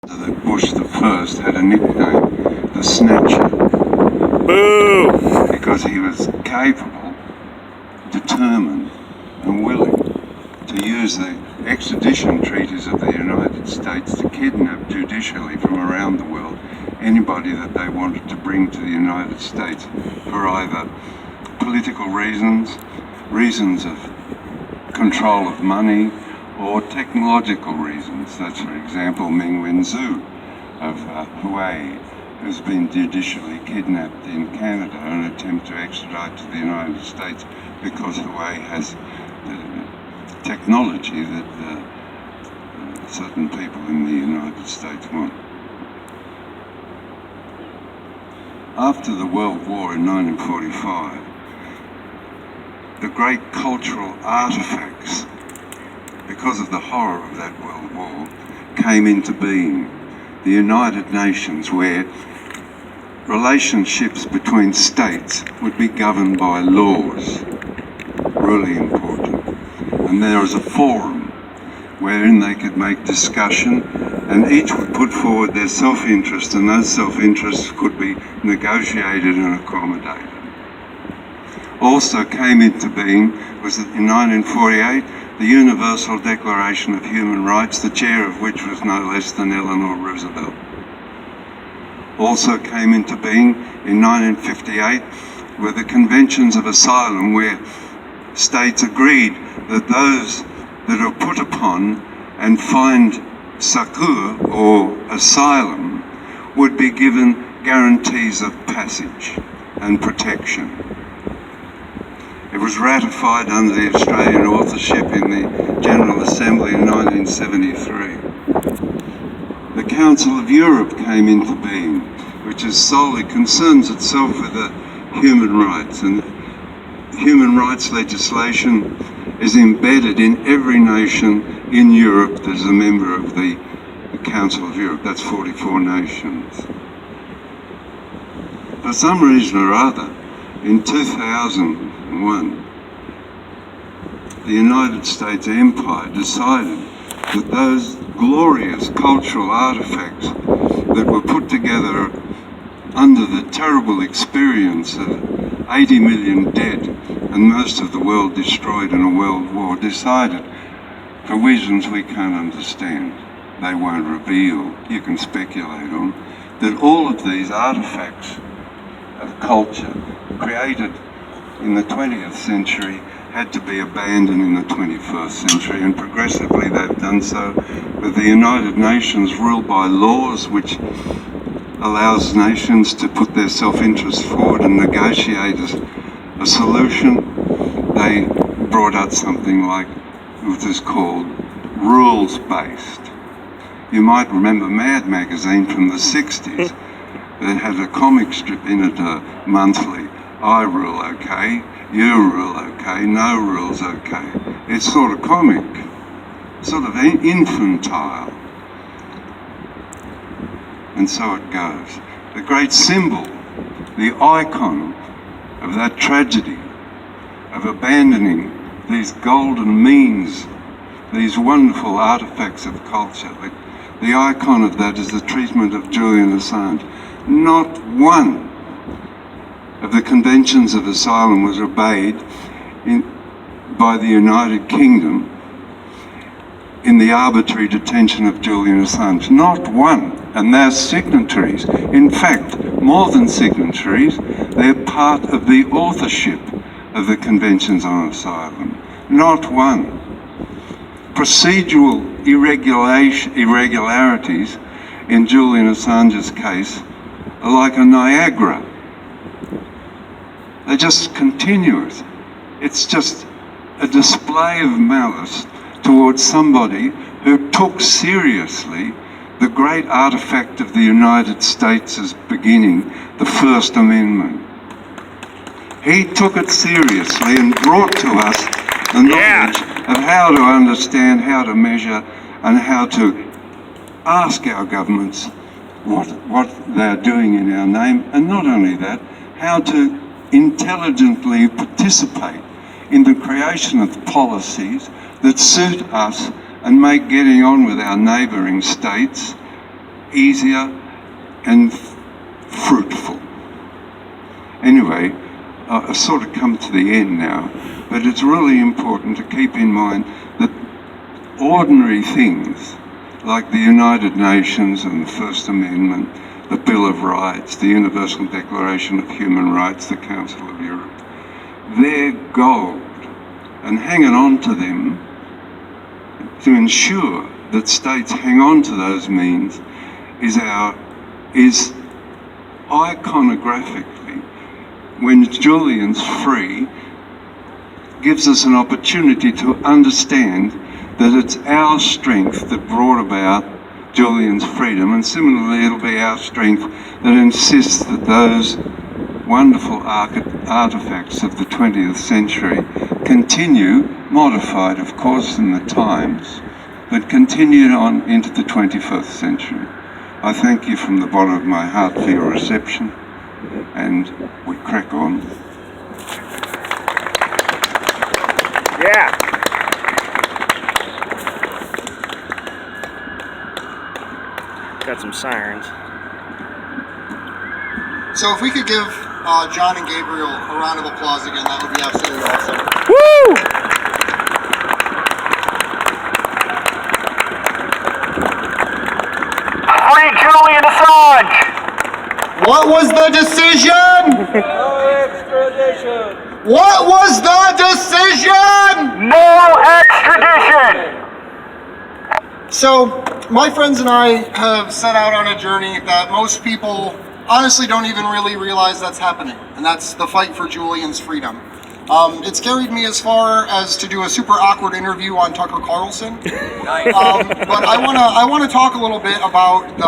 that Bush the First had a nickname, the Snatcher. Boo! Because he was capable, determined and willing to use the extradition treaties of the United States to kidnap judicially from around the world anybody that they wanted to bring to the United States for either political reasons, reasons of control of money, or technological reasons. That's, for example, Meng Wanzhou of Huawei, who's been judicially kidnapped in Canada in an attempt to extradite to the United States because Huawei has the technology that certain people in the United States want. After the World War in 1945, the great cultural artifacts, because of the horror of that World War, came into being. The United Nations, where relationships between states would be governed by laws, really important. And there was a forum wherein they could make discussion, and each would put forward their self-interest, and those self-interests could be negotiated and accommodated. Also came into being was that in 1948, the Universal Declaration of Human Rights, the chair of which was no less than Eleanor Roosevelt. Also came into being in 1958 were the Conventions of Asylum, where states agreed that those that are put upon and find succour or asylum would be given guarantees of passage and protection. It was ratified under the Australian authorship in the General Assembly in 1973. The Council of Europe came into being, which is solely concerns itself with the human rights, and human rights legislation is embedded in every nation in Europe that is a member of the Council of Europe. That's 44 nations. For some reason or other, in 2001, the United States Empire decided that those glorious cultural artifacts that were put together under the terrible experience of 80 million dead and most of the world destroyed in a world war, decided, for reasons we can't understand, they won't reveal, you can speculate on, that all of these artifacts of culture created in the 20th century had to be abandoned in the 21st century, and progressively they've done so with the United Nations ruled by laws which allows nations to put their self-interest forward and negotiate a solution. They brought out something like what is called rules-based. You might remember Mad magazine from the 60s that had a comic strip in it monthly. I rule okay, you rule okay, no rules okay. It's sort of comic, sort of infantile. And so it goes. The great symbol, the icon of that tragedy, of abandoning these golden means, these wonderful artifacts of culture, the icon of that is the treatment of Julian Assange. Not one of the Conventions of Asylum was obeyed by the United Kingdom in the arbitrary detention of Julian Assange. Not one. And they're signatories. In fact, more than signatories, they're part of the authorship of the Conventions on Asylum. Not one. Procedural irregularities in Julian Assange's case are like a Niagara. They're just continuous. It's just a display of malice towards somebody who took seriously the great artifact of the United States' beginning, the First Amendment. He took it seriously and brought to us the knowledge of how to understand, how to measure, and how to ask our governments what they're doing in our name, and not only that, how to intelligently participate in the creation of policies that suit us and make getting on with our neighbouring states easier and fruitful. Anyway, I've sort of come to the end now, but it's really important to keep in mind that ordinary things like the United Nations and the First Amendment, the Bill of Rights, the Universal Declaration of Human Rights, the Council of Europe, they're gold, and hanging on to them to ensure that states hang on to those means is iconographically, when Julian's free, gives us an opportunity to understand that it's our strength that brought about Julian's freedom, and similarly it'll be our strength that insists that those wonderful artifacts of the 20th century continue, modified of course in the times, but continued on into the 21st century. I thank you from the bottom of my heart for your reception, and we crack on. Yeah. Got some sirens. So if we could give John and Gabriel a round of applause again, that would be absolutely awesome. Woo! Free Julian Assange! What was the decision? No extradition! What was the decision? No extradition! So, my friends and I have set out on a journey that most people honestly don't even really realize that's happening, and that's the fight for Julian's freedom. It's carried me as far as to do a super awkward interview on Tucker Carlson. But I wanna talk a little bit about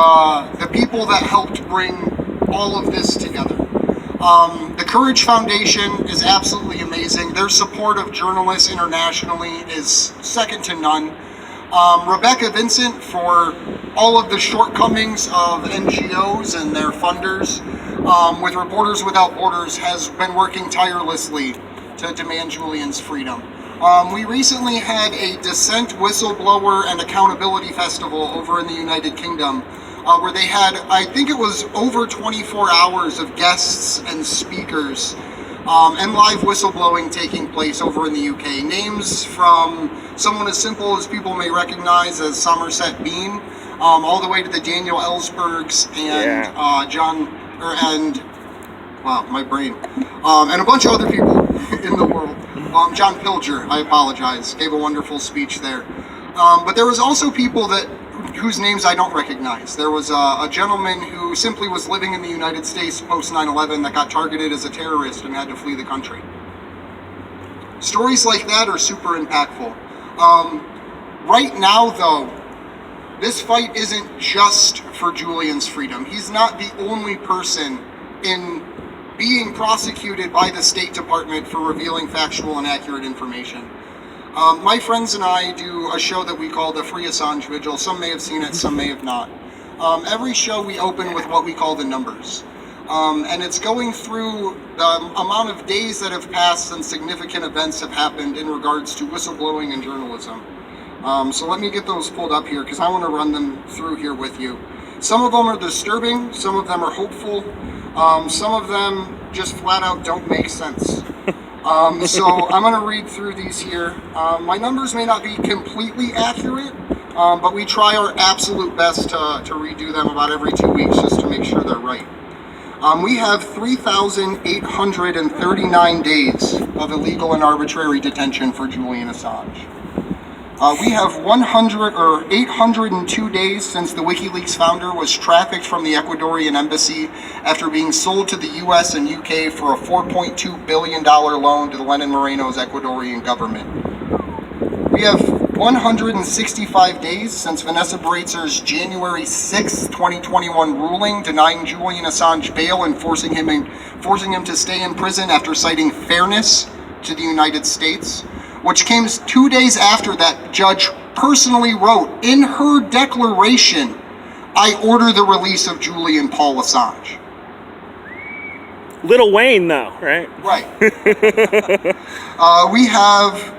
the people that helped bring all of this together. The Courage Foundation is absolutely amazing. Their support of journalists internationally is second to none. Rebecca Vincent for all of the shortcomings of NGOs and their funders with Reporters Without Borders has been working tirelessly to demand Julian's freedom. We recently had a dissent, whistleblower, and accountability festival over in the United Kingdom where they had, I think it was over 24 hours of guests and speakers and live whistleblowing taking place over in the UK. Names from someone as simple as people may recognize as Somerset Bean, all the way to the Daniel Ellsbergs and and a bunch of other people in the world. John Pilger, I apologize, gave a wonderful speech there. But there was also people whose names I don't recognize. There was a gentleman who simply was living in the United States post 9/11 that got targeted as a terrorist and had to flee the country. Stories like that are super impactful. Right now, though, this fight isn't just for Julian's freedom. He's not the only person in being prosecuted by the State Department for revealing factual and accurate information. My friends and I do a show that we call the Free Assange Vigil. Some may have seen it, some may have not. Every show we open with what we call the numbers. And it's going through the amount of days that have passed since significant events have happened in regards to whistleblowing and journalism. So let me get those pulled up here because I want to run them through here with you. Some of them are disturbing, some of them are hopeful, some of them just flat out don't make sense. So I'm going to read through these here. My numbers may not be completely accurate, but we try our absolute best to redo them about every 2 weeks just to make sure they're right. We have 3,839 days of illegal and arbitrary detention for Julian Assange. We have 802 days since the WikiLeaks founder was trafficked from the Ecuadorian embassy after being sold to the US and UK for a $4.2 billion loan to the Lenin Moreno's Ecuadorian government. We have 165 days since Vanessa Breitzer's January 6, 2021 ruling denying Julian Assange bail and forcing him to stay in prison after citing fairness to the United States, which came 2 days after that judge personally wrote in her declaration, "I order the release of Julian Paul Assange." Lil Wayne, though, right? Right. We have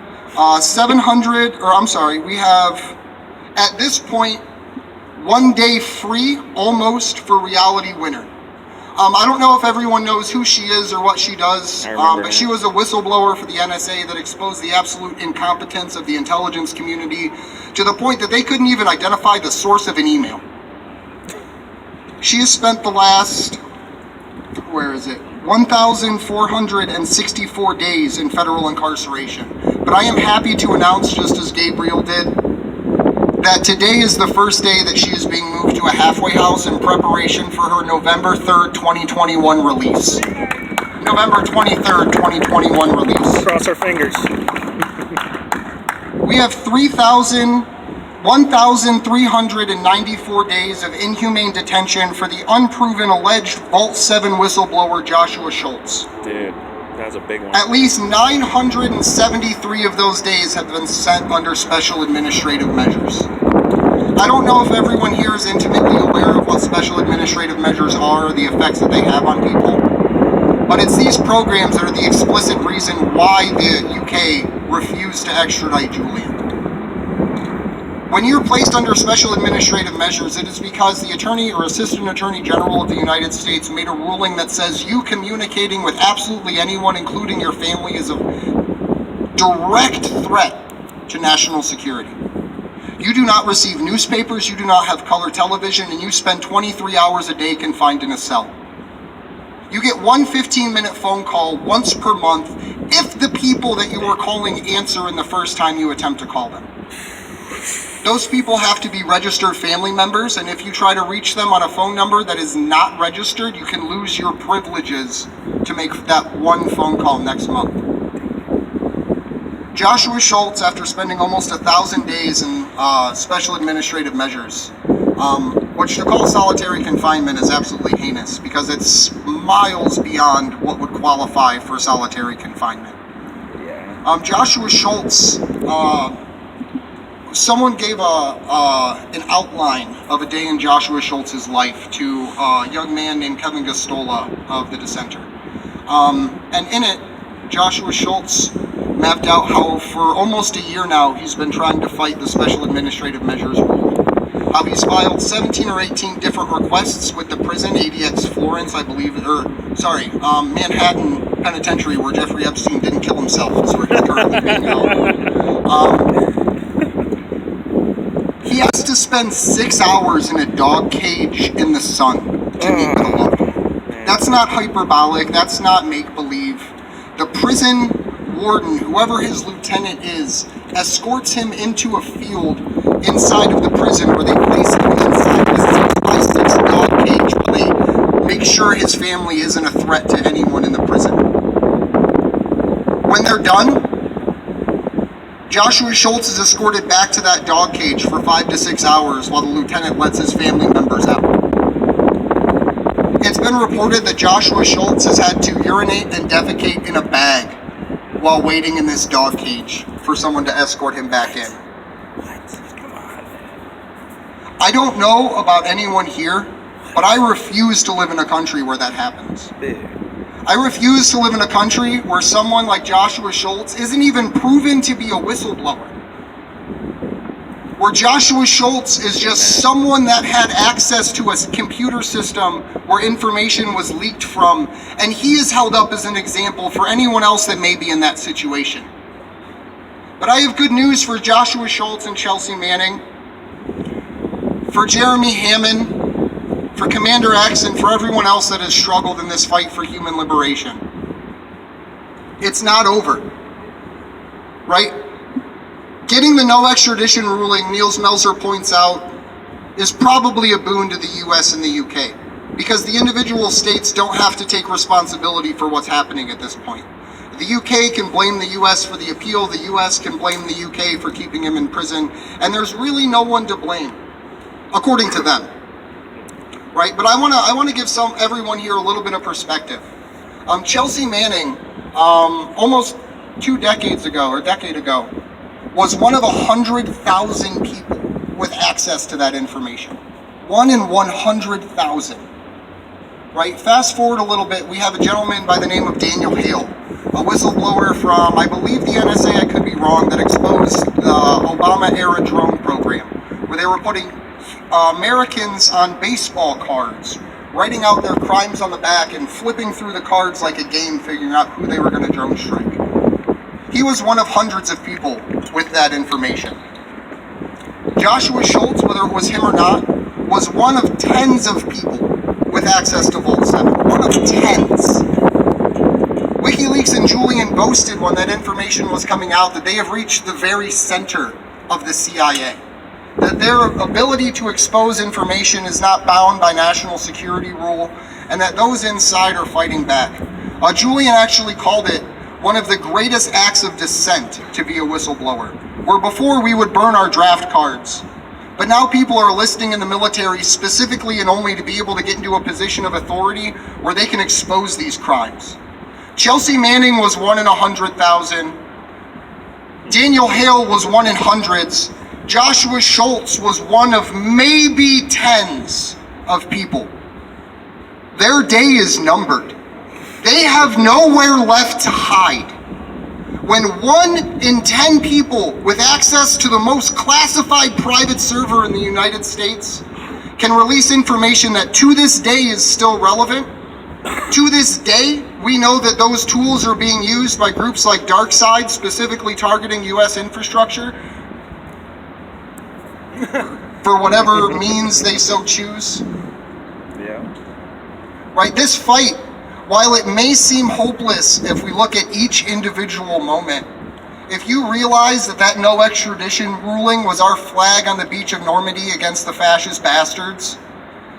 at this point, 1 day free, almost, for reality winner. I don't know if everyone knows who she is or what she does, but she was a whistleblower for the NSA that exposed the absolute incompetence of the intelligence community to the point that they couldn't even identify the source of an email. She has spent the last, 1,464 days in federal incarceration. But I am happy to announce, just as Gabriel did, that today is the first day that she is being moved to a halfway house in preparation for her November 3rd, 2021 release. November 23rd, 2021 release. Cross our fingers. We have 1,394 days of inhumane detention for the unproven alleged Vault 7 whistleblower Joshua Schultz. Dude, that's a big one. At least 973 of those days have been sent under special administrative measures. I don't know if everyone here is intimately aware of what special administrative measures are or the effects that they have on people, but it's these programs that are the explicit reason why the UK refused to extradite Julian. When you're placed under special administrative measures, it is because the Attorney or Assistant Attorney General of the United States made a ruling that says you communicating with absolutely anyone, including your family, is a direct threat to national security. You do not receive newspapers, you do not have color television, and you spend 23 hours a day confined in a cell. You get one 15-minute phone call once per month if the people that you are calling answer in the first time you attempt to call them. Those people have to be registered family members, and if you try to reach them on a phone number that is not registered, you can lose your privileges to make that one phone call next month. Joshua Schultz, after spending almost 1,000 days in special administrative measures, which to call solitary confinement is absolutely heinous because it's miles beyond what would qualify for solitary confinement. Yeah. Joshua Schultz, someone gave an outline of a day in Joshua Schultz's life to a young man named Kevin Gostola of The Dissenter. And in it, Joshua Schultz mapped out how for almost a year now he's been trying to fight the special administrative measures rule. How he's filed 17 or 18 different requests with the prison, ADX Florence, I believe, Manhattan Penitentiary, where Jeffrey Epstein didn't kill himself, is where he's currently being held. He has to spend 6 hours in a dog cage in the sun to meet with a loved one. That's not hyperbolic, that's not make-believe. The prison warden, whoever his lieutenant is, escorts him into a field inside of the prison where they place him inside this 6x6 dog cage where they make sure his family isn't a threat to anyone in the prison. When they're done, Joshua Schultz is escorted back to that dog cage for 5 to 6 hours while the lieutenant lets his family members out. It's been reported that Joshua Schultz has had to urinate and defecate in a bag while waiting in this dog cage for someone to escort him back in. I don't know about anyone here, but I refuse to live in a country where that happens. I refuse to live in a country where someone like Joshua Schultz isn't even proven to be a whistleblower. Where Joshua Schultz is just someone that had access to a computer system where information was leaked from, and he is held up as an example for anyone else that may be in that situation. But I have good news for Joshua Schultz and Chelsea Manning, for Jeremy Hammond, for Commander X, and for everyone else that has struggled in this fight for human liberation. It's not over, right? Getting the no extradition ruling, Niels Melzer points out, is probably a boon to the US and the UK, because the individual states don't have to take responsibility for what's happening at this point. The UK can blame the US for the appeal, the US can blame the UK for keeping him in prison, and there's really no one to blame, according to them. Right, but I want to give everyone here a little bit of perspective. Chelsea Manning, almost 2 decades ago, or a decade ago, was one of 100,000 people with access to that information. 1 in 100,000. Right, fast forward a little bit, we have a gentleman by the name of Daniel Hale, a whistleblower from, I believe the NSA, I could be wrong, that exposed the Obama-era drone program, where they were putting Americans on baseball cards, writing out their crimes on the back and flipping through the cards like a game, figuring out who they were going to drone strike. He was one of hundreds of people with that information. Joshua Schultz, whether it was him or not, was one of tens of people with access to Vault 7. One of tens. WikiLeaks and Julian boasted when that information was coming out that they have reached the very center of the CIA. That their ability to expose information is not bound by national security rule, and that those inside are fighting back. Julian actually called it one of the greatest acts of dissent to be a whistleblower, where before we would burn our draft cards, but now people are enlisting in the military specifically and only to be able to get into a position of authority where they can expose these crimes. Chelsea Manning was 1 in 100,000. Daniel Hale was 1 in hundreds. Joshua Schultz was one of maybe tens of people. Their day is numbered. They have nowhere left to hide. When 1 in 10 people with access to the most classified private server in the United States can release information that to this day is still relevant, to this day, we know that those tools are being used by groups like DarkSide, specifically targeting US infrastructure, for whatever means they so choose. Yeah. Right, this fight, while it may seem hopeless if we look at each individual moment, if you realize that that no extradition ruling was our flag on the beach of Normandy against the fascist bastards,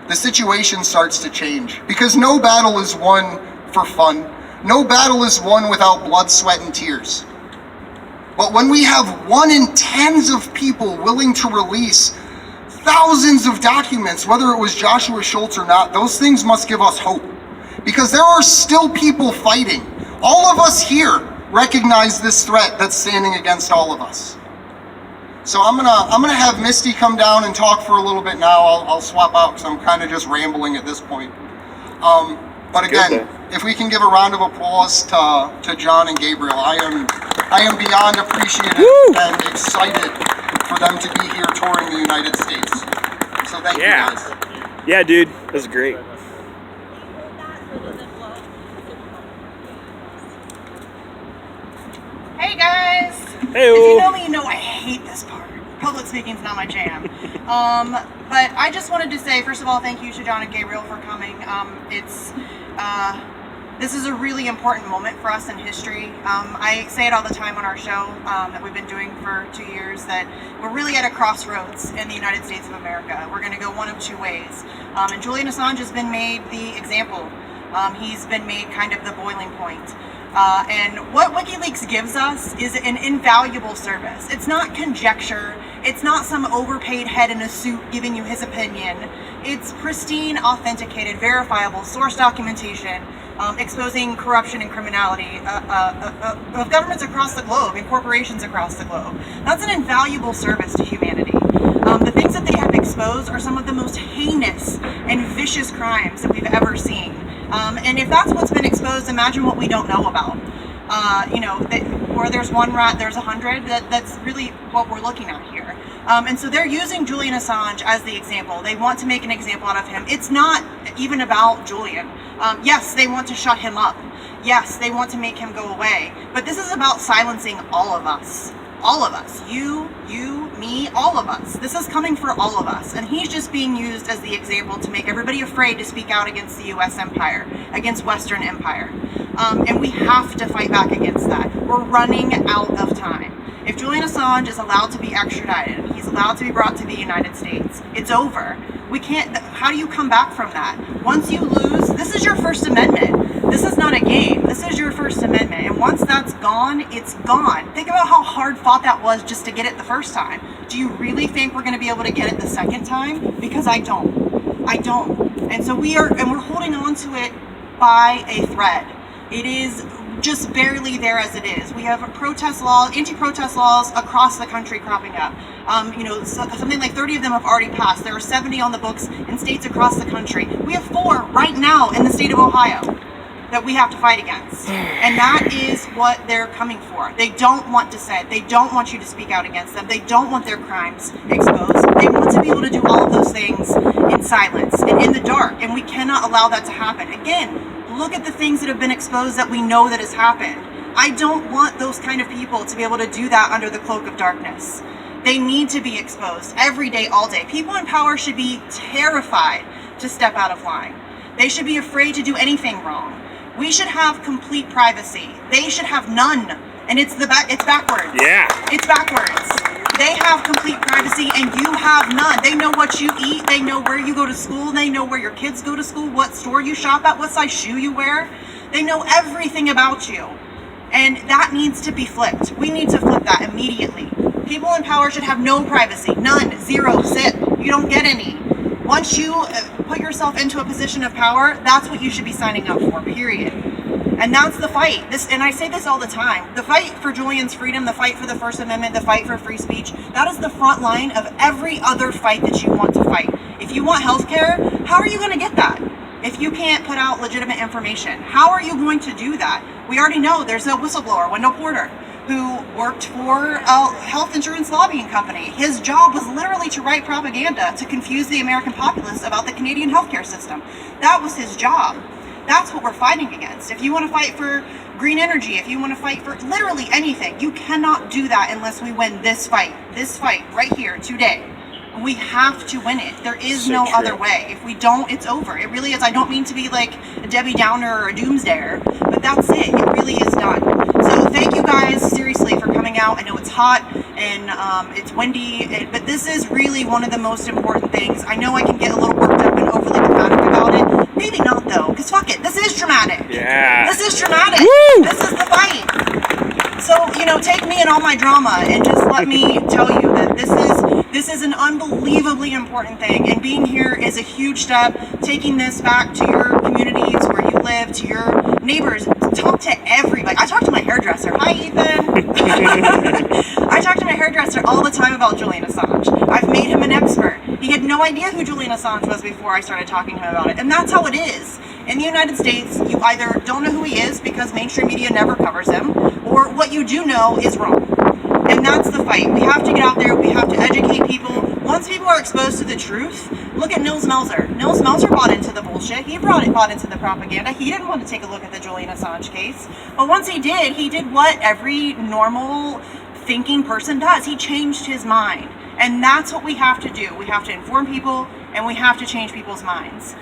the situation starts to change. Because no battle is won for fun. No battle is won without blood, sweat, and tears. But when we have 1 in tens of people willing to release thousands of documents, whether it was Joshua Schultz or not, those things must give us hope. Because there are still people fighting. All of us here recognize this threat that's standing against all of us. So I'm gonna have Misty come down and talk for a little bit now. I'll swap out because I'm kind of just rambling at this point. But again, if we can give a round of applause to John and Gabriel, I am beyond appreciative and excited for them to be here touring the United States. So thank you guys. Yeah, dude, that was great. Hey guys! Hey. If you know me, you know I hate this part. Public speaking's not my jam. But I just wanted to say, first of all, thank you to John and Gabriel for coming. This is a really important moment for us in history. I say it all the time on our show that we've been doing for 2 years, that we're really at a crossroads in the United States of America. We're going to go one of two ways. And Julian Assange has been made the example. He's been made kind of the boiling point. And what WikiLeaks gives us is an invaluable service. It's not conjecture. It's not some overpaid head in a suit giving you his opinion. It's pristine, authenticated, verifiable source documentation exposing corruption and criminality of governments across the globe and corporations across the globe. That's an invaluable service to humanity. The things that they have exposed are some of the most heinous and vicious crimes that we've ever seen. And if that's what's been exposed, imagine what we don't know about. Where there's one rat, there's 100. That's really what we're looking at here. And so they're using Julian Assange as the example. They want to make an example out of him. It's not even about Julian. Yes, they want to shut him up. Yes, they want to make him go away. But this is about silencing all of us. All of us. You, me, all of us. This is coming for all of us. And he's just being used as the example to make everybody afraid to speak out against the US empire, against Western empire. And we have to fight back against that. We're running out of time. If Julian Assange is allowed to be extradited, he's allowed to be brought to the United States, it's over. We can't, how do you come back from that? Once you lose, this is your First Amendment. This is not a game. This is your First Amendment. And once that's gone, it's gone. Think about how hard fought that was just to get it the first time. Do you really think we're going to be able to get it the second time? Because I don't. I don't. And so we're holding on to it by a thread. It is just barely there as it is. We have protest laws, anti-protest laws across the country cropping up. Something like 30 of them have already passed. There are 70 on the books in states across the country. We have 4 right now in the state of Ohio. that we have to fight against. And that is what they're coming for. They don't want dissent. They don't want you to speak out against them. They don't want their crimes exposed. They want to be able to do all of those things in silence and in the dark. And we cannot allow that to happen. Again, look at the things that have been exposed that we know that has happened. I don't want those kind of people to be able to do that under the cloak of darkness. They need to be exposed every day, all day. People in power should be terrified to step out of line. They should be afraid to do anything wrong. We should have complete privacy. They should have none. And it's backwards. Yeah. It's backwards. They have complete privacy and you have none. They know what you eat. They know where you go to school. They know where your kids go to school, what store you shop at, what size shoe you wear. They know everything about you. And that needs to be flipped. We need to flip that immediately. People in power should have no privacy. None. Zero. Zip. You don't get any. Once you put yourself into a position of power, that's what you should be signing up for, period. And that's the fight. And I say this all the time. The fight for Julian's freedom, the fight for the First Amendment, the fight for free speech, that is the front line of every other fight that you want to fight. If you want health care, how are you going to get that? If you can't put out legitimate information, how are you going to do that? We already know there's a whistleblower, Wendell Porter, who worked for a health insurance lobbying company. His job was literally to write propaganda to confuse the American populace about the Canadian healthcare system. That was his job. That's what we're fighting against. If you want to fight for green energy, if you want to fight for literally anything, you cannot do that unless we win this fight right here today. We have to win it. There is no other way. If we don't, it's over. It really is. I don't mean to be like a Debbie Downer or a doomsdayer, but that's it. It really is done. So thank you guys, seriously, for coming out. I know it's hot and it's windy, but this is really one of the most important things. I know I can get a little worked up and overly dramatic about it. Maybe not, though, because fuck it. This is dramatic. Yeah. This is dramatic. Woo! This is the fight. So, take me and all my drama and just let me tell you that this is an unbelievably important thing, and being here is a huge step. Taking this back to your communities where you live, to your neighbors, talk to everybody. I talk to my hairdresser. Hi, Ethan. I talk to my hairdresser all the time about Julian Assange. I've made him an expert. He had no idea who Julian Assange was before I started talking to him about it, and that's how it is. In the United States, you either don't know who he is because mainstream media never covers him, or what you do know is wrong. And that's the fight. We have to get out there. We have to educate people. Once people are exposed to the truth, look at Nils Melzer. Nils Melzer bought into the bullshit. He bought into the propaganda. He didn't want to take a look at the Julian Assange case. But once he did what every normal thinking person does. He changed his mind. And that's what we have to do. We have to inform people, and we have to change people's minds.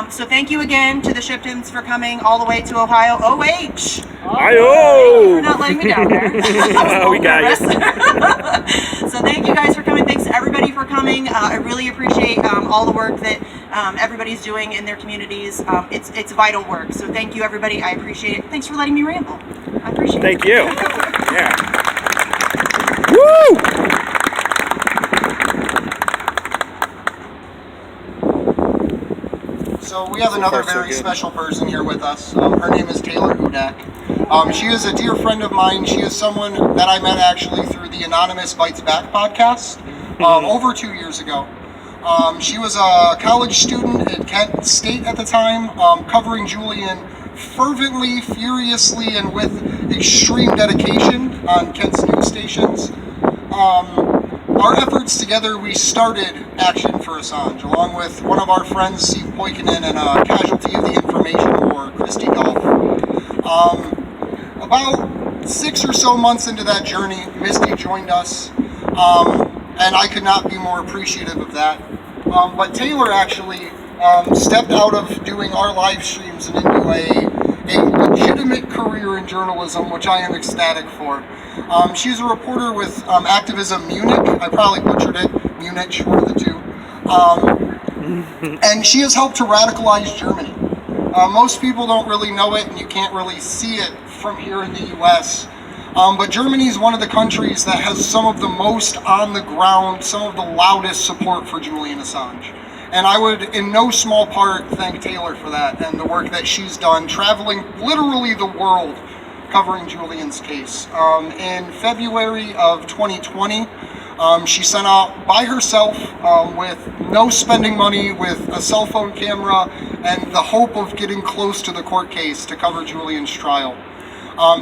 So thank you again to the Shiptons for coming all the way to Ohio. OH! Hi-oh! For not letting me down there. We got you. So thank you guys for coming. Thanks to everybody for coming. I really appreciate all the work that everybody's doing in their communities. It's vital work. So thank you, everybody. I appreciate it. Thanks for letting me ramble. I appreciate it. Thank you. Yeah. Woo! So we have another very special person here with us. Her name is Taylor Hudak. She is a dear friend of mine. She is someone that I met actually through the Anonymous Bites Back podcast over 2 years ago. She was a college student at Kent State at the time, covering Julian fervently, furiously, and with extreme dedication on Kent's news stations. Our efforts together, we started Action for Assange, along with one of our friends, Steve Poikinen, and a casualty of the information war, Christy Golf. About 6 or so months into that journey, Misty joined us, and I could not be more appreciative of that. But Taylor actually stepped out of doing our live streams and into a legitimate career in journalism, which I am ecstatic for. She's a reporter with Activism Munich. I probably butchered it. Munich, one of the two. And she has helped to radicalize Germany. Most people don't really know it, and you can't really see it from here in the U.S. But Germany is one of the countries that has some of the most on the ground, some of the loudest support for Julian Assange. And I would, in no small part, thank Taylor for that and the work that she's done, traveling literally the world covering Julian's case. In February of 2020, She sent out by herself with no spending money, with a cell phone camera, and the hope of getting close to the court case to cover Julian's trial.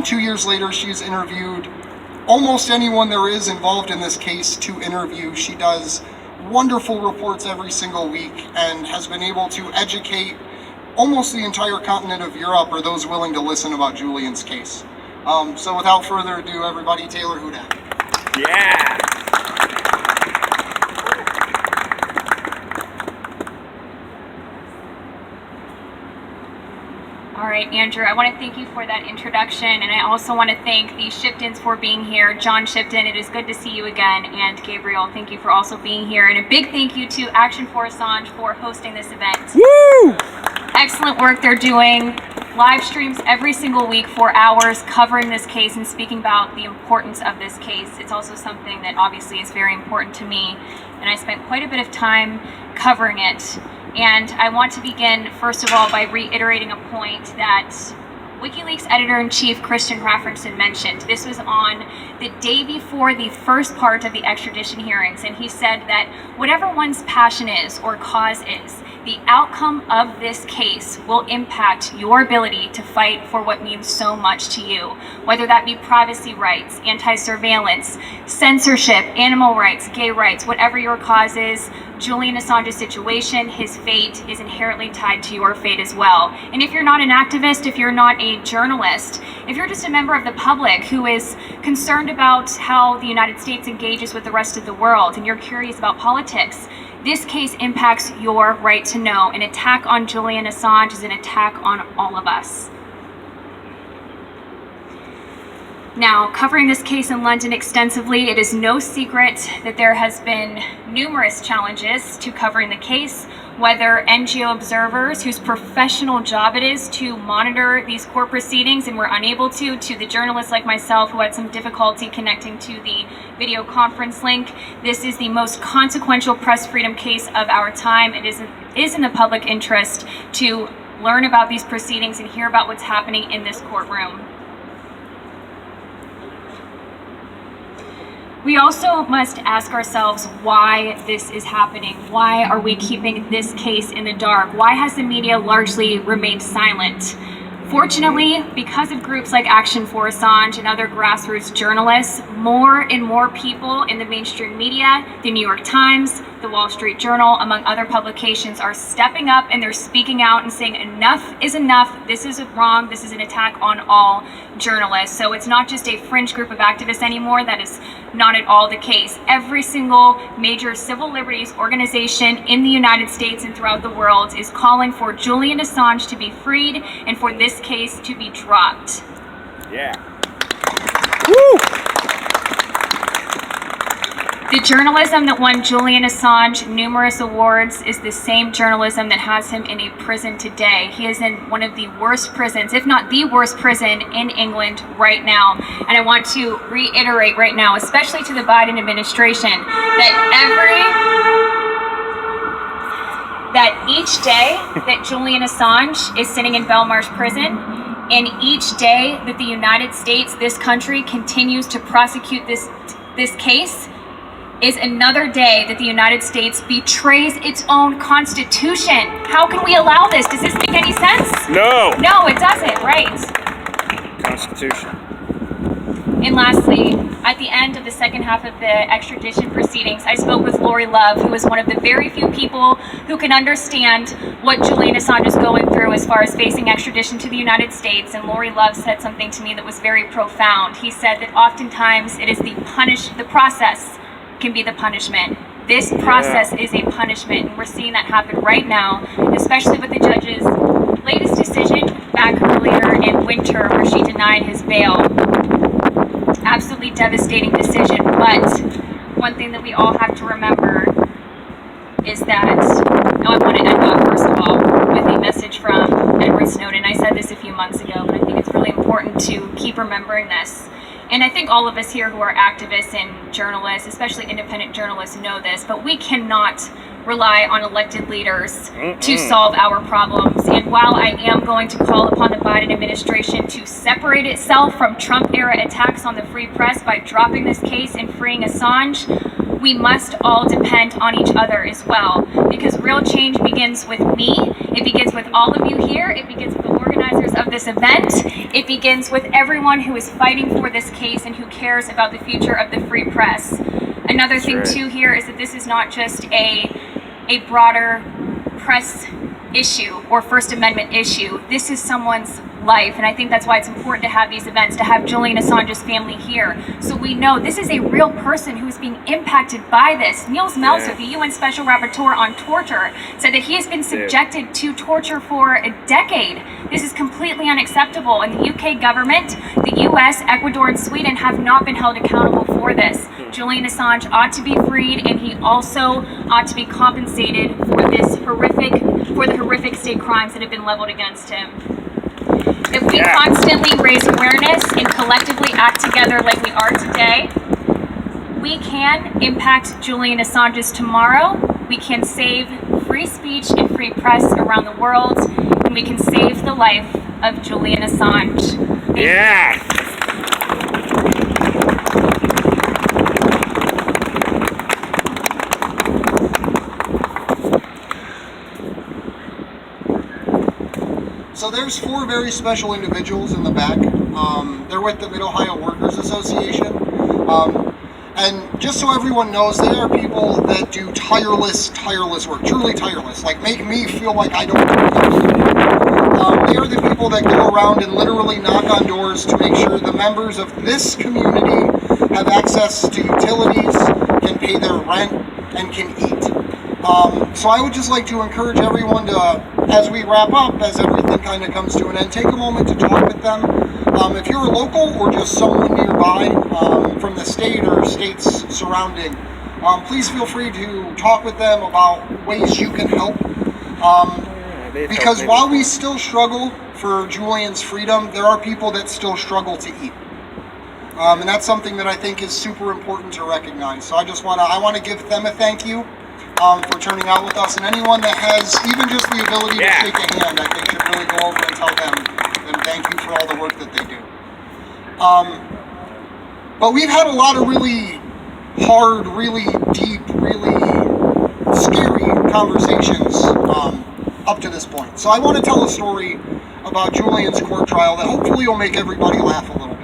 2 years later, she's interviewed almost anyone there is involved in this case to interview. She does wonderful reports every single week and has been able to educate almost the entire continent of Europe, or those willing to listen, about Julian's case. So without further ado, everybody, Taylor Hudak. Yeah. All right, Andrew, I want to thank you for that introduction, and I also want to thank the Shiptons for being here. John Shipton, it is good to see you again, and Gabriel, thank you for also being here, and a big thank you to Action for Assange for hosting this event. Woo! Excellent work they're doing. Live streams every single week for hours covering this case and speaking about the importance of this case. It's also something that obviously is very important to me, and I spent quite a bit of time covering it. And I want to begin, first of all, by reiterating a point that WikiLeaks editor-in-chief Christian Hrafnsson mentioned. This was on the day before the first part of the extradition hearings, and he said that whatever one's passion is or cause is, the outcome of this case will impact your ability to fight for what means so much to you, whether that be privacy rights, anti-surveillance, censorship, animal rights, gay rights, whatever your cause is. Julian Assange's situation, his fate, is inherently tied to your fate as well. And if you're not an activist, if you're not a journalist, if you're just a member of the public who is concerned about how the United States engages with the rest of the world, and you're curious about politics, this case impacts your right to know. An attack on Julian Assange is an attack on all of us. Now, covering this case in London extensively, it is no secret that there has been numerous challenges to covering the case, whether NGO observers whose professional job it is to monitor these court proceedings and were unable to the journalists like myself who had some difficulty connecting to the video conference link. This is the most consequential press freedom case of our time. It is in the public interest to learn about these proceedings and hear about what's happening in this courtroom. We also must ask ourselves why this is happening. Why are we keeping this case in the dark? Why has the media largely remained silent? Fortunately, because of groups like Action for Assange and other grassroots journalists, more and more people in the mainstream media, the New York Times, the Wall Street Journal, among other publications, are stepping up and they're speaking out and saying enough is enough. This is wrong. This is an attack on all journalists. So it's not just a fringe group of activists anymore. That is not at all the case. Every single major civil liberties organization in the United States and throughout the world is calling for Julian Assange to be freed and for this case to be dropped. Yeah. Woo! The journalism that won Julian Assange numerous awards is the same journalism that has him in a prison today. He is in one of the worst prisons, if not the worst prison in England right now. And I want to reiterate right now, especially to the Biden administration, that each day that Julian Assange is sitting in Belmarsh prison, and each day that the United States, this country, continues to prosecute this case, is another day that the United States betrays its own Constitution. How can we allow this? Does this make any sense? No. No, it doesn't, right? Constitution. And lastly, at the end of the second half of the extradition proceedings, I spoke with Lori Love, who is one of the very few people who can understand what Julian Assange is going through as far as facing extradition to the United States. And Lori Love said something to me that was very profound. He said that oftentimes it is the process can be the punishment. This process is a punishment, and we're seeing that happen right now, especially with the judge's latest decision back earlier in winter where she denied his bail. Absolutely devastating decision, but one thing that we all have to remember is that, I want to end off first of all with a message from Edward Snowden. I said this a few months ago, but I think it's really important to keep remembering this. And I think all of us here who are activists and journalists, especially independent journalists, know this, but we cannot rely on elected leaders to solve our problems. And while I am going to call upon the Biden administration to separate itself from Trump-era attacks on the free press by dropping this case and freeing Assange, we must all depend on each other as well, because real change begins with me. It begins with all of you here. It begins with the organizers of this event. It begins with everyone who is fighting for this case and who cares about the future of the free press. Another thing too here is that this is not just a broader press issue or First Amendment issue. This is someone's life, and I think that's why it's important to have these events, to have Julian Assange's family here, so we know this is a real person who is being impacted by this. Niels Melzer, the UN Special Rapporteur on Torture, said that he has been subjected to torture for a decade. This is completely unacceptable, and the UK government, the US, Ecuador, and Sweden have not been held accountable for this. Julian Assange ought to be freed, and he also ought to be compensated for the horrific state crimes that have been leveled against him. If we constantly raise awareness and collectively act together like we are today, we can impact Julian Assange's tomorrow. We can save free speech and free press around the world, and we can save the life of Julian Assange. Yeah. So there's 4 very special individuals in the back. They're with the Mid-Ohio Workers Association. And just so everyone knows, they are people that do tireless work, truly tireless, like make me feel like I don't do. They are the people that go around and literally knock on doors to make sure the members of this community have access to utilities, can pay their rent, and can eat. So I would just like to encourage everyone to, as we wrap up, as everything kind of comes to an end, take a moment to talk with them. If you're a local or just someone nearby from the state or states surrounding, please feel free to talk with them about ways you can help. Because while we still struggle for Julian's freedom, there are people that still struggle to eat. And that's something that I think is super important to recognize. So I want to give them a thank you for turning out with us, and anyone that has even just the ability to shake a hand, I think should really go over and tell them thank you for all the work that they do. But we've had a lot of really hard, really deep, really scary conversations up to this point. So I want to tell a story about Julian's court trial that hopefully will make everybody laugh a little bit.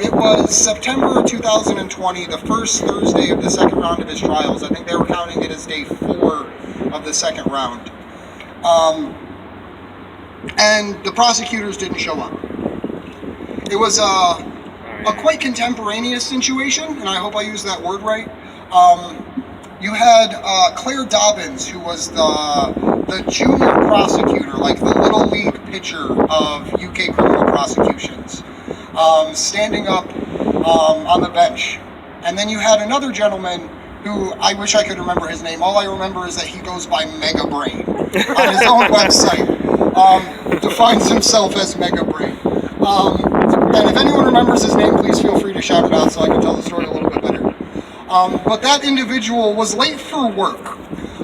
It was September 2020, the first Thursday of the second round of his trials. I think they were counting it as day 4 of the second round. And the prosecutors didn't show up. It was a quite contemporaneous situation, and I hope I used that word right. You had Claire Dobbins, who was the junior prosecutor, like the little league pitcher of UK criminal prosecutions, standing up on the bench. And then you had another gentleman who, I wish I could remember his name. All I remember is that he goes by Mega Brain on his own website. Defines himself as Mega Brain. And if anyone remembers his name, please feel free to shout it out so I can tell the story a little bit better. But that individual was late for work.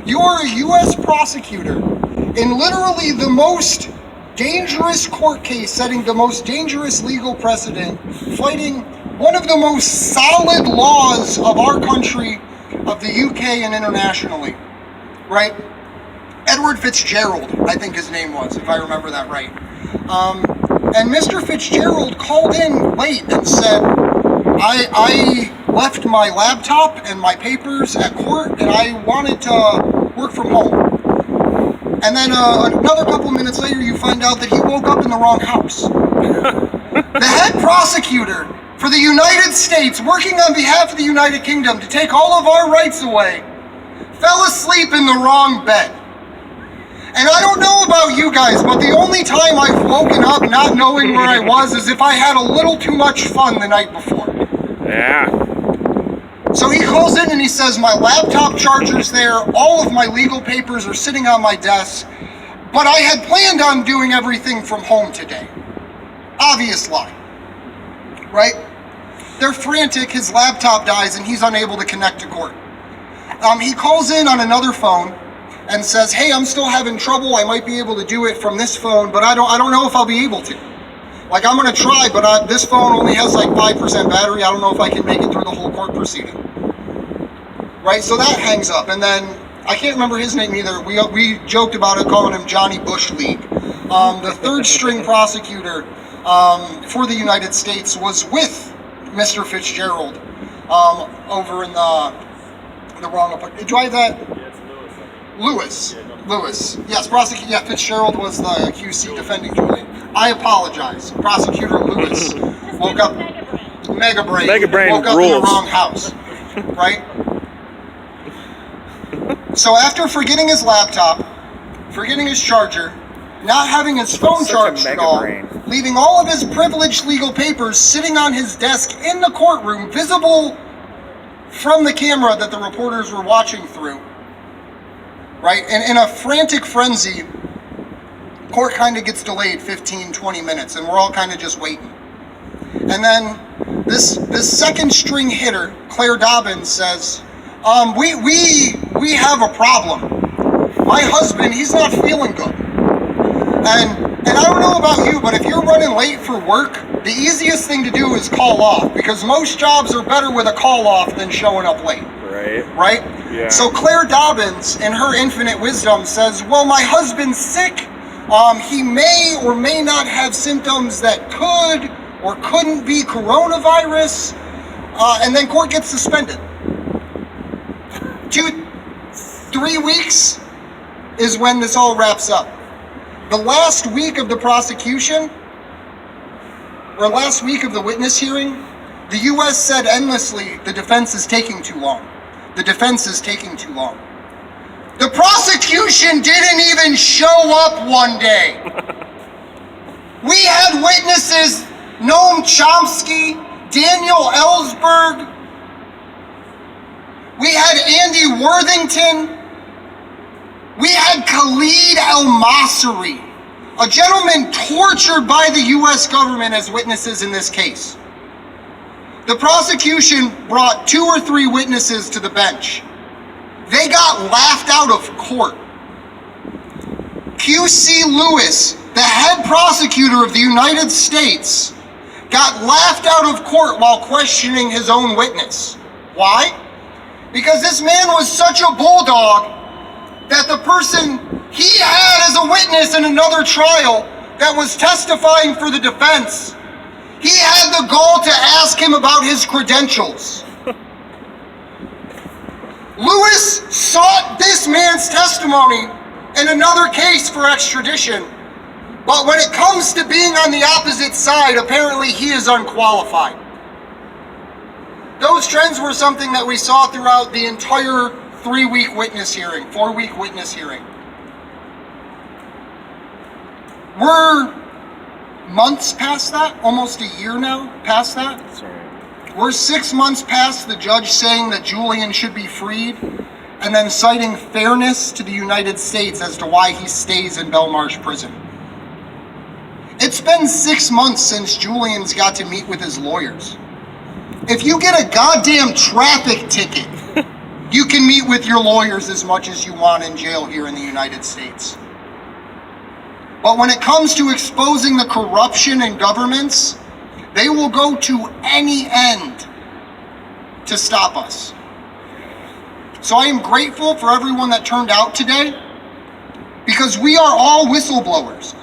You are a U.S. prosecutor in literally the most dangerous court case, setting the most dangerous legal precedent, fighting one of the most solid laws of our country, of the UK and internationally, right? Edward Fitzgerald, I think his name was, if I remember that right. And Mr. Fitzgerald called in late and said, I left my laptop and my papers at court and I wanted to work from home. And then another couple minutes later, you find out that he woke up in the wrong house. The head prosecutor for the United States, working on behalf of the United Kingdom to take all of our rights away, fell asleep in the wrong bed. And I don't know about you guys, but the only time I've woken up not knowing where I was is if I had a little too much fun the night before. Yeah. So he calls in and he says, my laptop charger's there, all of my legal papers are sitting on my desk, but I had planned on doing everything from home today. Obvious lie, right? They're frantic, his laptop dies and he's unable to connect to court. He calls in on another phone and says, hey, I'm still having trouble, I might be able to do it from this phone, but I don't know if I'll be able to. Like, I'm gonna try, but this phone only has like 5% battery, I don't know if I can make it through the whole court proceeding. right? So that hangs up. And then, I can't remember his name either. We joked about it, calling him Johnny Bush League. The third string prosecutor for the United States was with Mr. Fitzgerald over in the wrong, do I have that? Lewis. Lewis. Yes, prosecutor. Yeah, Fitzgerald was the QC defending Julian. I apologize. Prosecutor Lewis woke up. Mega Brain woke up in the wrong house, right? So after forgetting his laptop, forgetting his charger, not having his phone charged at all, leaving all of his privileged legal papers sitting on his desk in the courtroom, visible from the camera that the reporters were watching through, right? And in a frantic frenzy, court kind of gets delayed 15, 20 minutes, and we're all kind of just waiting. And then this second string hitter, Claire Dobbins, says, we have a problem. My husband, he's not feeling good. And I don't know about you, but if you're running late for work, the easiest thing to do is call off, because most jobs are better with a call off than showing up late. Right? Yeah. So Claire Dobbins, in her infinite wisdom, says, well, my husband's sick. He may or may not have symptoms that could or couldn't be coronavirus. And then court gets suspended. 3 weeks is when this all wraps up. The last week of the prosecution, or last week of the witness hearing, the U.S. said endlessly, the defense is taking too long. The defense is taking too long. The prosecution didn't even show up one day. We had witnesses, Noam Chomsky, Daniel Ellsberg. We had Andy Worthington. We had Khalid El-Masri, a gentleman tortured by the U.S. government as witnesses in this case. The prosecution brought 2 or 3 witnesses to the bench. They got laughed out of court. QC Lewis, the head prosecutor of the United States, got laughed out of court while questioning his own witness. Why? Because this man was such a bulldog that the person he had as a witness in another trial that was testifying for the defense, he had the gall to ask him about his credentials. Lewis sought this man's testimony in another case for extradition, but when it comes to being on the opposite side, apparently he is unqualified. Those trends were something that we saw throughout the entire 4-week witness hearing. We're months past that, almost a year now past that. That's right. We're 6 months past the judge saying that Julian should be freed, and then citing fairness to the United States as to why he stays in Belmarsh prison. It's been 6 months since Julian's got to meet with his lawyers. If you get a goddamn traffic ticket, you can meet with your lawyers as much as you want in jail here in the United States. But when it comes to exposing the corruption in governments, they will go to any end to stop us. So I am grateful for everyone that turned out today, because we are all whistleblowers.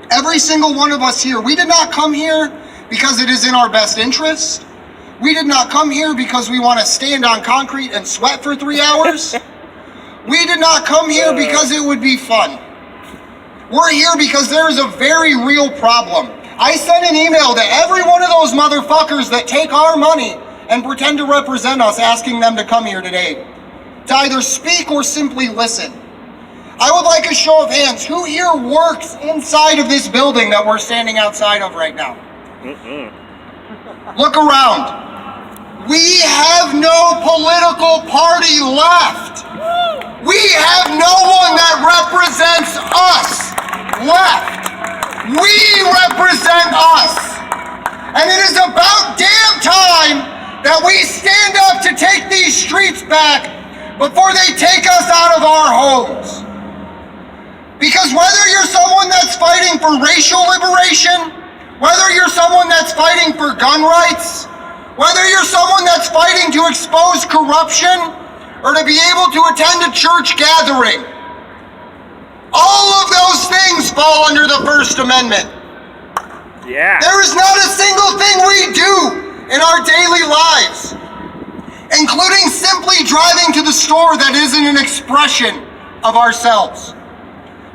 Every single one of us here. We did not come here because it is in our best interest. We did not come here because we want to stand on concrete and sweat for 3 hours. We did not come here because it would be fun. We're here because there is a very real problem. I sent an email to every one of those motherfuckers that take our money and pretend to represent us, asking them to come here today to either speak or simply listen. I would like a show of hands. Who here works inside of this building that we're standing outside of right now? Look around. We have no political party left. We have no one that represents us left. We represent us. And it is about damn time that we stand up to take these streets back before they take us out of our homes. Because whether you're someone that's fighting for racial liberation, whether you're someone that's fighting for gun rights, whether you're someone that's fighting to expose corruption, or to be able to attend a church gathering. All of those things fall under the First Amendment. Yeah. There is not a single thing we do in our daily lives, including simply driving to the store, that isn't an expression of ourselves.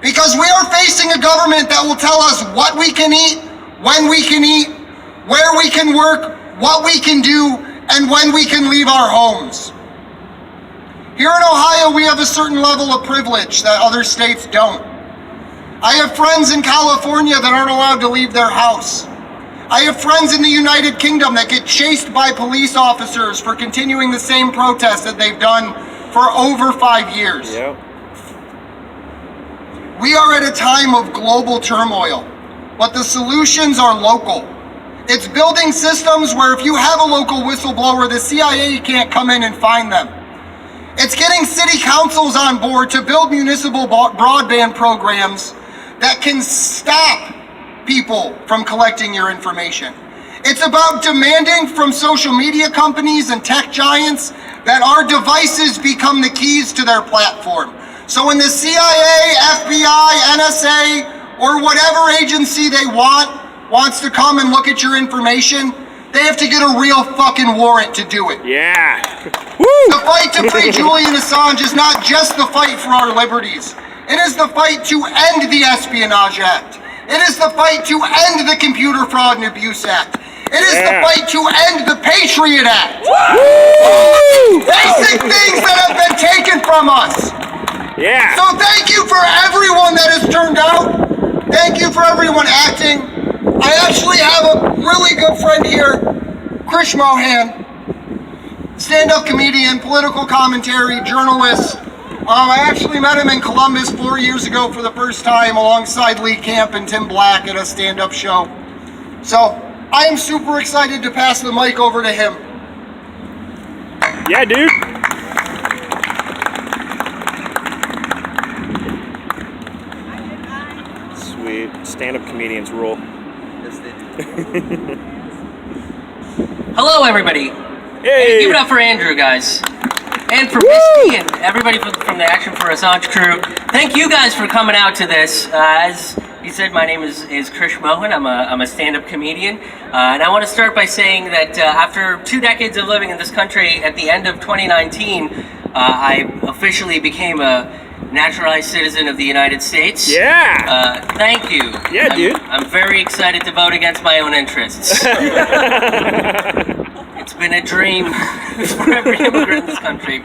Because we are facing a government that will tell us what we can eat, when we can eat, where we can work, what we can do, and when we can leave our homes. Here in Ohio, we have a certain level of privilege that other states don't. I have friends in California that aren't allowed to leave their house. I have friends in the United Kingdom that get chased by police officers for continuing the same protests that they've done for over 5 years. Yep. We are at a time of global turmoil, but the solutions are local. It's building systems where if you have a local whistleblower, the CIA can't come in and find them. It's getting city councils on board to build municipal broadband programs that can stop people from collecting your information. It's about demanding from social media companies and tech giants that our devices become the keys to their platform. So when the CIA, FBI, NSA, or whatever agency they wants to come and look at your information, they have to get a real fucking warrant to do it. Yeah. The fight to free Julian Assange is not just the fight for our liberties. It is the fight to end the Espionage Act. It is the fight to end the Computer Fraud and Abuse Act. It is the fight to end the Patriot Act. Basic things that have been taken from us. Yeah. So thank you for everyone that has turned out. Thank you for everyone acting. I actually have a really good friend here, Krish Mohan, stand-up comedian, political commentary, journalist. I actually met him in Columbus 4 years ago for the first time alongside Lee Camp and Tim Black at a stand-up show. So I am super excited to pass the mic over to him. Yeah, dude. Sweet. Stand-up comedians rule. Hello, everybody. Hey. Give it up for Andrew, guys. And for Misty and everybody from the Action for Assange crew. Thank you guys for coming out to this. As you said, my name is Krish Mohan. I'm a stand-up comedian. And I want to start by saying that after 2 decades of living in this country, at the end of 2019, I officially became a naturalized citizen of the United States. Yeah. Thank you. Yeah, dude. I'm very excited to vote against my own interests. It's been a dream for every immigrant in this country.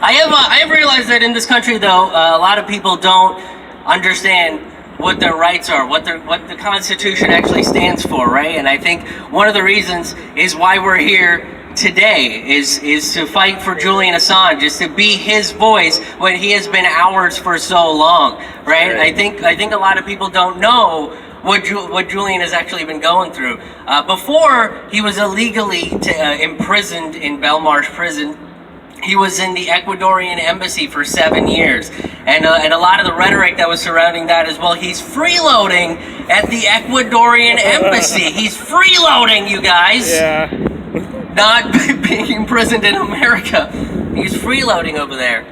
I have realized that in this country, though, a lot of people don't understand what their rights are, what the Constitution actually stands for, right? And I think one of the reasons is why we're here today is to fight for Julian Assange, is to be his voice when he has been ours for so long, right? I think a lot of people don't know what Julian has actually been going through. Before he was illegally imprisoned in Belmarsh prison, he was in the Ecuadorian embassy for 7 years. And a lot of the rhetoric that was surrounding that as well, he's freeloading at the Ecuadorian embassy. He's freeloading, you guys. Yeah. Not being imprisoned in America. He's freeloading over there.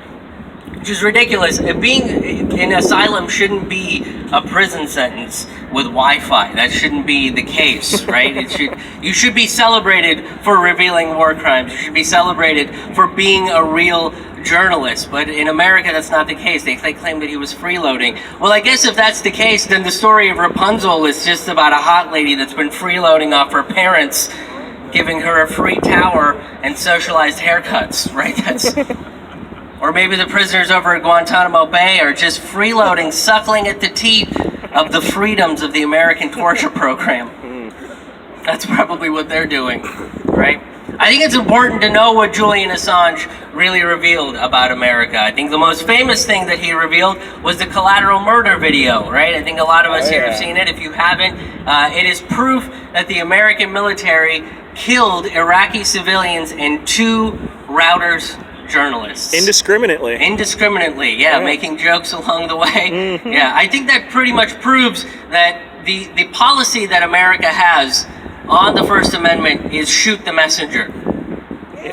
Which is ridiculous. Being in asylum shouldn't be a prison sentence with Wi-Fi. That shouldn't be the case, right? You should be celebrated for revealing war crimes. You should be celebrated for being a real journalist. But in America, that's not the case. They claim that he was freeloading. Well, I guess if that's the case, then the story of Rapunzel is just about a hot lady that's been freeloading off her parents, giving her a free tower and socialized haircuts, right? Or maybe the prisoners over at Guantanamo Bay are just freeloading, suckling at the teat of the freedoms of the American torture program. That's probably what they're doing, right? I think it's important to know what Julian Assange really revealed about America. I think the most famous thing that he revealed was the collateral murder video, right? I think a lot of us here have seen it. If you haven't, it is proof that the American military killed Iraqi civilians and 2 Reuters journalists. Indiscriminately, yeah, making jokes along the way. Yeah, I think that pretty much proves that the policy that America has on the First Amendment is shoot the messenger.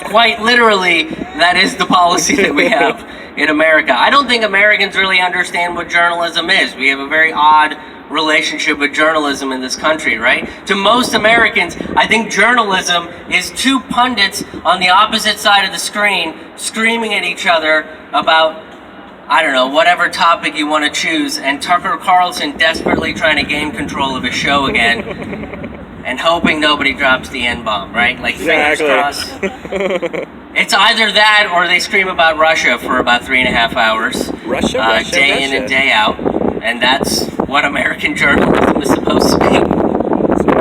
Quite literally, that is the policy that we have in America. I don't think Americans really understand what journalism is. We have a very odd relationship with journalism in this country, right? To most Americans, I think journalism is two pundits on the opposite side of the screen screaming at each other about, I don't know, whatever topic you want to choose, and Tucker Carlson desperately trying to gain control of his show again and hoping nobody drops the N-bomb, right? Like, fingers crossed. It's either that or they scream about Russia for about 3.5 hours. Russia, day in and day out. And that's what American journalism is supposed to be.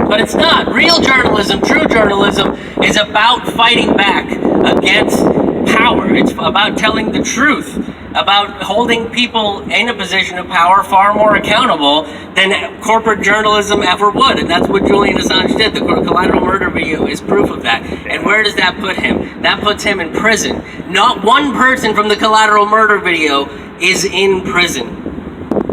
But it's not. Real journalism, true journalism, is about fighting back against power. It's about telling the truth, about holding people in a position of power far more accountable than corporate journalism ever would. And that's what Julian Assange did. The collateral murder video is proof of that. And where does that put him? That puts him in prison. Not one person from the collateral murder video is in prison.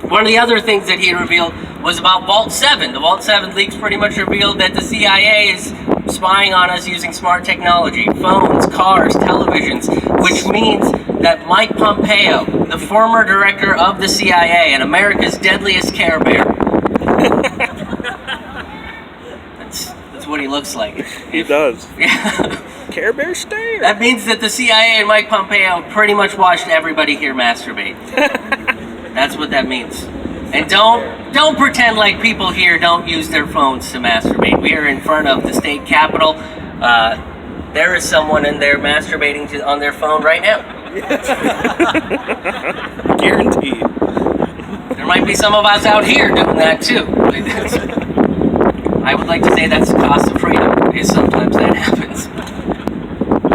One of the other things that he revealed was about Vault 7. The Vault 7 leaks pretty much revealed that the CIA is spying on us using smart technology, phones, cars, televisions, which means that Mike Pompeo, the former director of the CIA and America's deadliest Care Bear, that's what he looks like. He does. Yeah. Care Bear stare. That means that the CIA and Mike Pompeo pretty much watched everybody here masturbate. That's what that means. And don't pretend like people here don't use their phones to masturbate. We are in front of the state capitol. There is someone in there masturbating on their phone right now. Guaranteed. There might be some of us out here doing that too. I would like to say that's the cost of freedom, is sometimes that happens.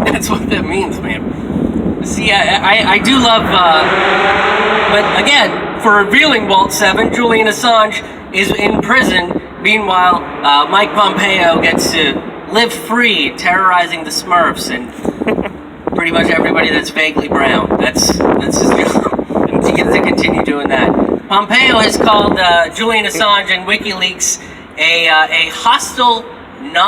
That's what that means, man. See, I do love, but again, for revealing Vault 7, Julian Assange is in prison. Meanwhile, Mike Pompeo gets to live free, terrorizing the Smurfs and pretty much everybody that's vaguely brown. That's his job. And he gets to continue doing that. Pompeo has called Julian Assange and WikiLeaks a hostile, non